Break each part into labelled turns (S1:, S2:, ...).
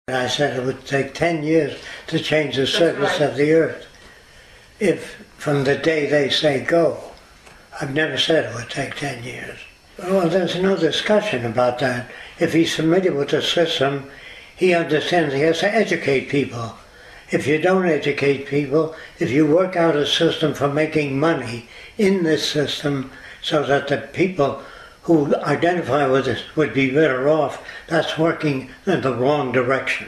S1: I said it would take 10 years to change the surface of the earth. If from the day they say go, I've never said it would take 10 years. Well, there's no discussion about that. If he's familiar with the system, he understands he has to educate people. If you don't educate people, if you work out a system for making money in this system so that the people who identify with it would be better off, that's working in the wrong direction.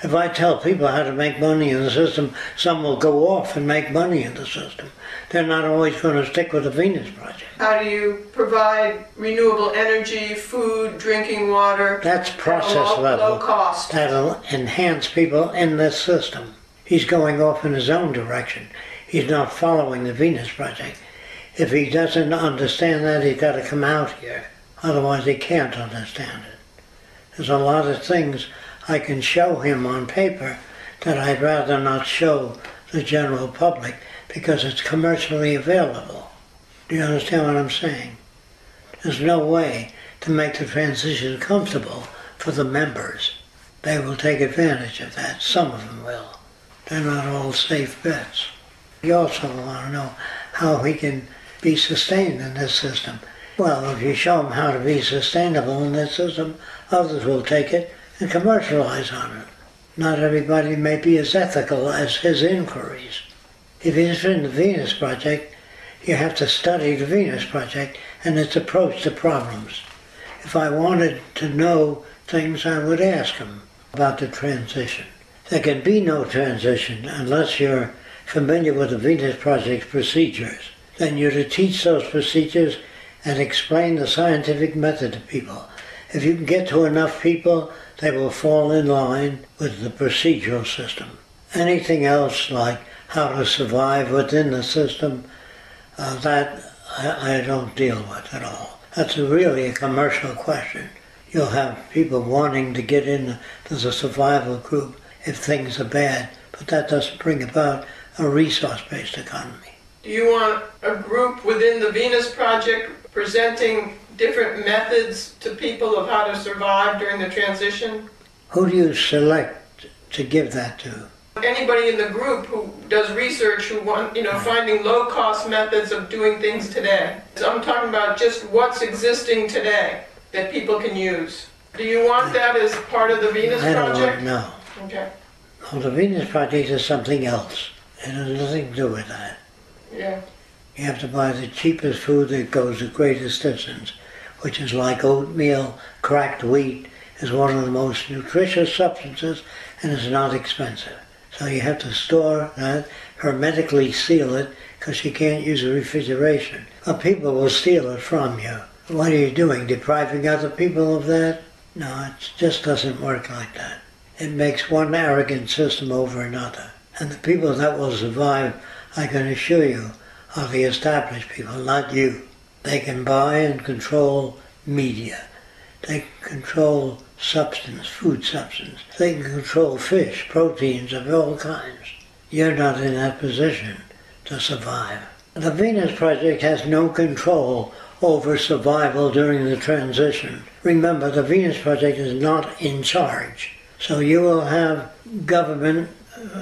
S1: If I tell people how to make money in the system, some will go off and make money in the system. They're not always going to stick with the Venus Project.
S2: How do you provide renewable energy, food, drinking water?
S1: That's process level.
S2: Low cost.
S1: That'll enhance people in this system. He's going off in his own direction. He's not following the Venus Project. If he doesn't understand that, he's got to come out here. Otherwise, he can't understand it. There's a lot of things I can show him on paper that I'd rather not show the general public because it's commercially available. Do you understand what I'm saying? There's no way to make the transition comfortable for the members. They will take advantage of that. Some of them will. They're not all safe bets. You also want to know how he can be sustained in this system. Well, if you show them how to be sustainable in this system, others will take it and commercialize on it. Not everybody may be as ethical as his inquiries. If you're interested in the Venus Project, you have to study the Venus Project and its approach to problems. If I wanted to know things, I would ask him about the transition. There can be no transition unless you're familiar with the Venus Project's procedures. Then you're to teach those procedures and explain the scientific method to people. If you can get to enough people, they will fall in line with the procedural system. Anything else, like how to survive within the system, that I don't deal with at all. That's really a commercial question. You'll have people wanting to get into the survival group if things are bad, but that doesn't bring about a resource-based economy.
S2: Do you want a group within the Venus Project presenting different methods to people of how to survive during the transition?
S1: Who do you select to give that to?
S2: Anybody in the group who does research, who want, finding low-cost methods of doing things today. So I'm talking about just what's existing today that people can use. Do you want that as part of the Venus Project?
S1: No.
S2: Okay.
S1: Well, the Venus Project is something else. It has nothing to do with that.
S2: Yeah.
S1: You have to buy the cheapest food that goes the greatest distance, which is like oatmeal. Cracked wheat is one of the most nutritious substances and is not expensive. So you have to store that, hermetically seal it, because you can't use refrigeration. But people will steal it from you. What are you doing, depriving other people of that? No, it just doesn't work like that. It makes one arrogant system over another. And the people that will survive, I can assure you, are the established people, not you. They can buy and control media. They can control substance, food substance. They can control fish, proteins of all kinds. You're not in that position to survive. The Venus Project has no control over survival during the transition. Remember, the Venus Project is not in charge. So you will have government,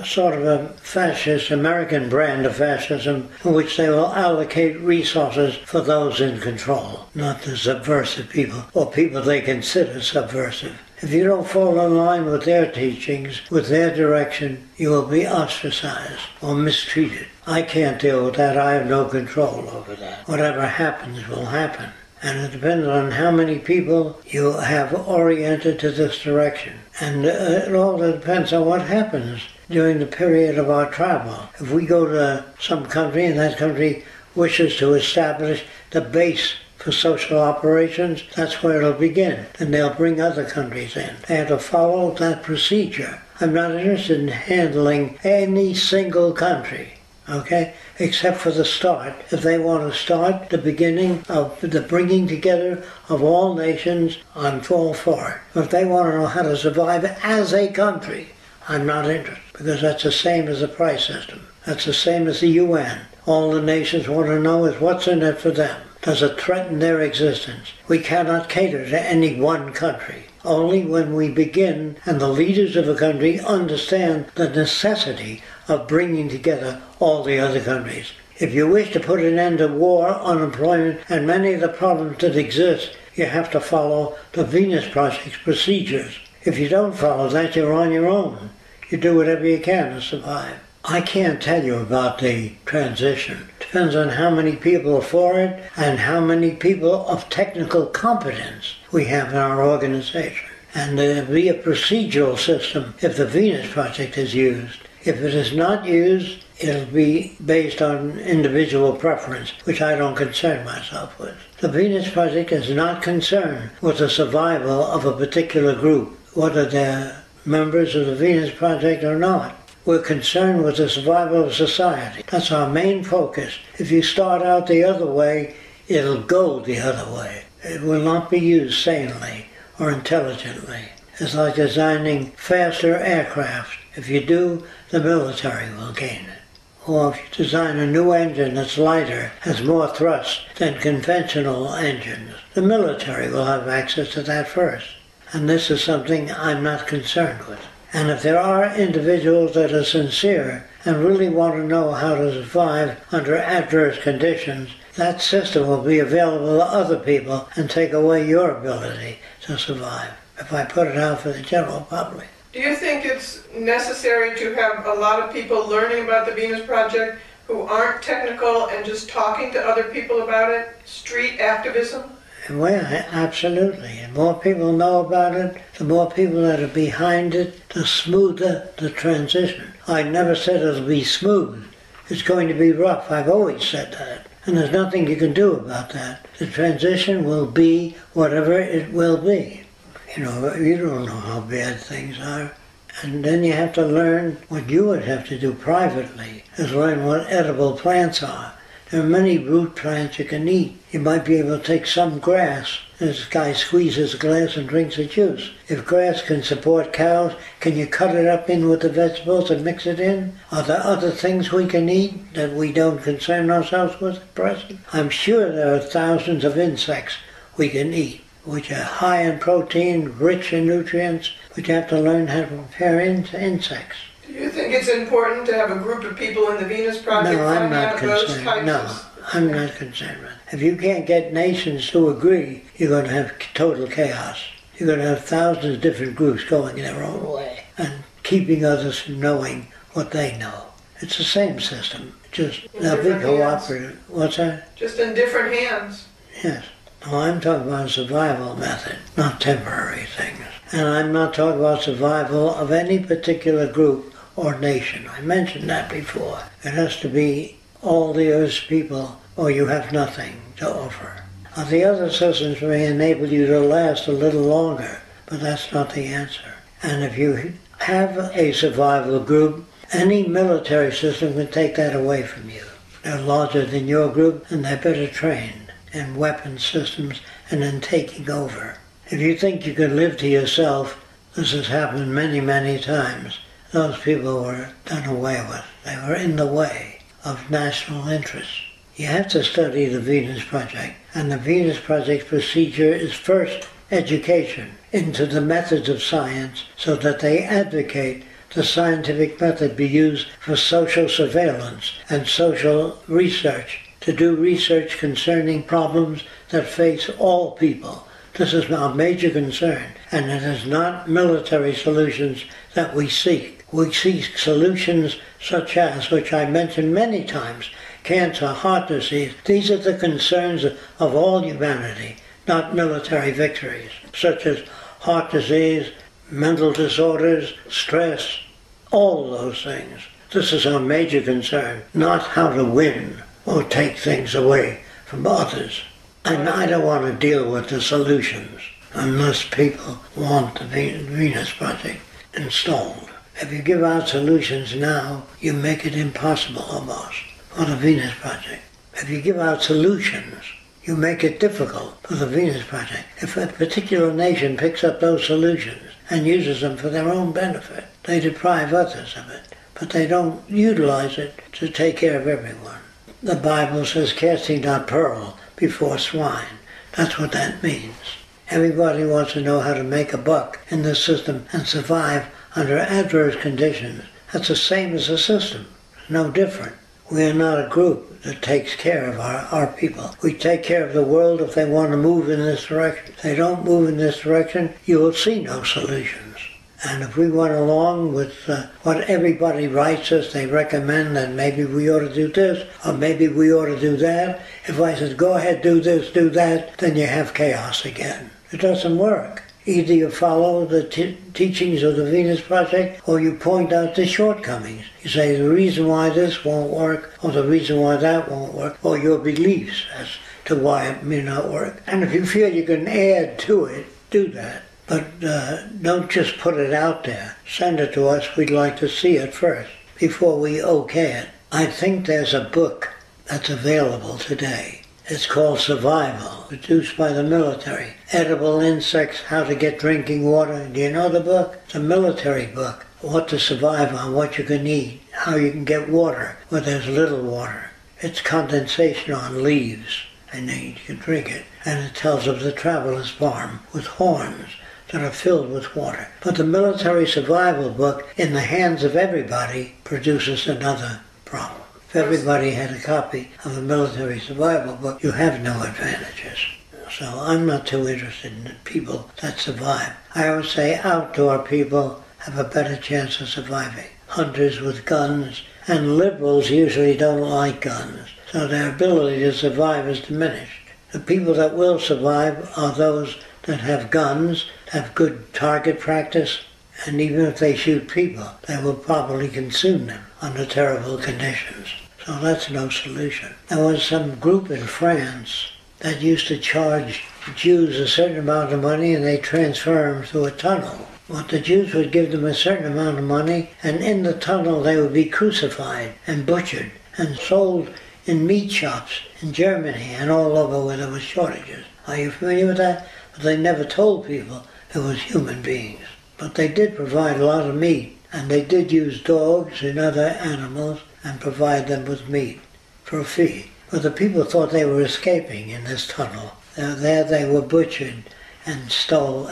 S1: sort of a fascist, American brand of fascism, in which they will allocate resources for those in control, not the subversive people, or people they consider subversive. If you don't fall in line with their teachings, with their direction, you will be ostracized or mistreated. I can't deal with that. I have no control over that. Whatever happens will happen. And it depends on how many people you have oriented to this direction. And it all depends on what happens during the period of our travel. If we go to some country and that country wishes to establish the base for social operations, that's where it'll begin. And they'll bring other countries in. They have to follow that procedure. I'm not interested in handling any single country, okay, except for the start. If they want to start the beginning of the bringing together of all nations, I'm all for it. If they want to know how to survive as a country, I'm not interested, because that's the same as the price system. That's the same as the UN. All the nations want to know is what's in it for them. Does it threaten their existence? We cannot cater to any one country. only when we begin and the leaders of a country understand the necessity of bringing together all the other countries. If you wish to put an end to war, unemployment, and many of the problems that exist, you have to follow the Venus Project's procedures. If you don't follow that, you're on your own. You do whatever you can to survive. I can't tell you about the transition. It depends on how many people are for it and how many people of technical competence we have in our organization. And there'll be a procedural system if the Venus Project is used. If it is not used, it'll be based on individual preference, which I don't concern myself with. The Venus Project is not concerned with the survival of a particular group, whether they're members of the Venus Project or not. We're concerned with the survival of society. That's our main focus. If you start out the other way, it'll go the other way. It will not be used sanely or intelligently. It's like designing faster aircraft. If you do, the military will gain it. Or if you design a new engine that's lighter, has more thrust than conventional engines, the military will have access to that first. And this is something I'm not concerned with. And if there are individuals that are sincere and really want to know how to survive under adverse conditions, that system will be available to other people and take away your ability to survive, if I put it out for the general public.
S2: Do you think it's necessary to have a lot of people learning about the Venus Project who aren't technical and just talking to other people about it? Street activism?
S1: Well, absolutely. The more people know about it, the more people that are behind it, the smoother the transition. I never said it'll be smooth. It's going to be rough. I've always said that. And there's nothing you can do about that. The transition will be whatever it will be. You know, you don't know how bad things are. And then you have to learn what you would have to do privately, is learn what edible plants are. There are many root plants you can eat. You might be able to take some grass. This guy squeezes a glass and drinks the juice. If grass can support cows, can you cut it up in with the vegetables and mix it in? Are there other things we can eat that we don't concern ourselves with at present? I'm sure there are thousands of insects we can eat, which are high in protein, rich in nutrients, but you have to learn how to prepare insects.
S2: Do you think it's important to have a group of people in the Venus Project
S1: No, I'm
S2: finding
S1: not
S2: out those
S1: concerned.
S2: types
S1: No,
S2: of...
S1: I'm not concerned with it. If you can't get nations to agree, you're going to have total chaos. You're going to have thousands of different groups going their own way and keeping others from knowing what they know. It's the same system, just they'll be cooperative. What's that?
S2: Just in different hands.
S1: Yes. No, I'm talking about a survival method, not temporary things. And I'm not talking about survival of any particular group or nation. I mentioned that before. It has to be all the Earth's people or you have nothing to offer. The other systems may enable you to last a little longer, but that's not the answer. And if you have a survival group, any military system can take that away from you. They're larger than your group and they're better trained in weapon systems and in taking over. If you think you can live to yourself, this has happened many, many times. Those people were done away with. They were in the way of national interests. You have to study the Venus Project, and the Venus Project procedure is first education into the methods of science so that they advocate the scientific method be used for social surveillance and social research, to do research concerning problems that face all people. This is our major concern, and it is not military solutions that we seek. We seek solutions such as, which I mentioned many times, cancer, heart disease. These are the concerns of all humanity, not military victories, such as heart disease, mental disorders, stress, all those things. This is our major concern, not how to win or take things away from others. And I don't want to deal with the solutions unless people want the Venus Project installed. If you give out solutions now, you make it impossible almost for the Venus Project. If you give out solutions, you make it difficult for the Venus Project. If a particular nation picks up those solutions and uses them for their own benefit, they deprive others of it, but they don't utilize it to take care of everyone. The Bible says, casting not pearl before swine. That's what that means. Everybody wants to know how to make a buck in this system and survive under adverse conditions. That's the same as the system. No different. We are not a group that takes care of our people. We take care of the world if they want to move in this direction. If they don't move in this direction, you will see no solutions. And if we went along with what everybody writes us, they recommend that maybe we ought to do this, or maybe we ought to do that. If I said, go ahead, do this, do that, then you have chaos again. It doesn't work. Either you follow the teachings of the Venus Project, or you point out the shortcomings. You say the reason why this won't work, or the reason why that won't work, or your beliefs as to why it may not work. And if you feel you can add to it, do that. But don't just put it out there. Send it to us. We'd like to see it first before we okay it. I think there's a book that's available today. It's called Survival, produced by the military. Edible Insects, How to Get Drinking Water. Do you know the book? It's a military book. What to survive on, what you can eat, how you can get water where there's little water. It's condensation on leaves, and then you can drink it. And it tells of the traveler's farm with horns that are filled with water. But the military survival book, in the hands of everybody, produces another problem. If everybody had a copy of the military survival book, you have no advantages. So I'm not too interested in people that survive. I always say outdoor people have a better chance of surviving. Hunters with guns, and liberals usually don't like guns, so their ability to survive is diminished. The people that will survive are those that have guns, have good target practice, and even if they shoot people, they will probably consume them under terrible conditions. So that's no solution. There was some group in France that used to charge Jews a certain amount of money and they transfer them through a tunnel. But the Jews would give them a certain amount of money, and in the tunnel they would be crucified and butchered and sold in meat shops in Germany and all over where there was shortages. Are you familiar with that? But they never told people it was human beings. But they did provide a lot of meat, and they did use dogs and other animals and provide them with meat for a fee. But the people thought they were escaping in this tunnel. There they were butchered and stole.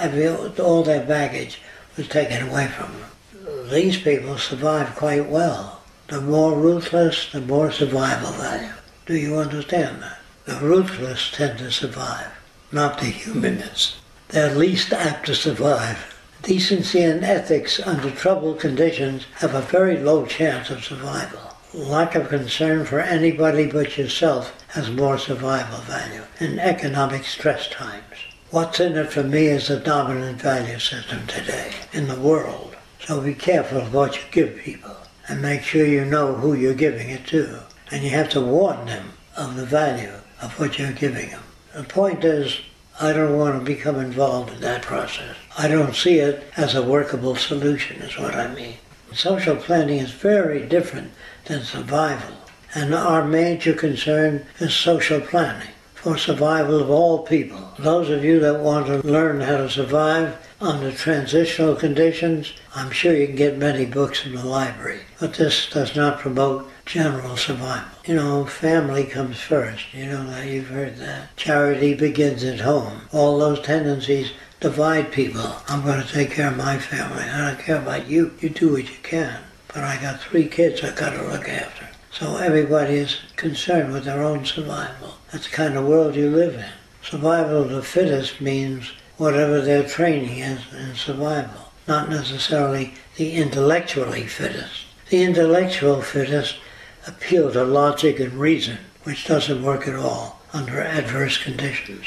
S1: All their baggage was taken away from them. These people survived quite well. The more ruthless, the more survival value. Do you understand that? The ruthless tend to survive, not the humanists. They're least apt to survive. Decency and ethics under troubled conditions have a very low chance of survival. Lack of concern for anybody but yourself has more survival value in economic stress times. What's in it for me is the dominant value system today in the world. So be careful of what you give people and make sure you know who you're giving it to. And you have to warn them of the value of what you're giving them. The point is, I don't want to become involved in that process. I don't see it as a workable solution, is what I mean. Social planning is very different than survival. And our major concern is social planning for survival of all people. Those of you that want to learn how to survive under transitional conditions, I'm sure you can get many books in the library. But this does not promote general survival. You know, family comes first. You know that, you've heard that. Charity begins at home. All those tendencies divide people. I'm going to take care of my family. I don't care about you. You do what you can. But I got 3 kids I got to look after. So everybody is concerned with their own survival. That's the kind of world you live in. Survival of the fittest means whatever their training is in survival, not necessarily the intellectually fittest. The intellectual fittest appeal to logic and reason, which doesn't work at all under adverse conditions.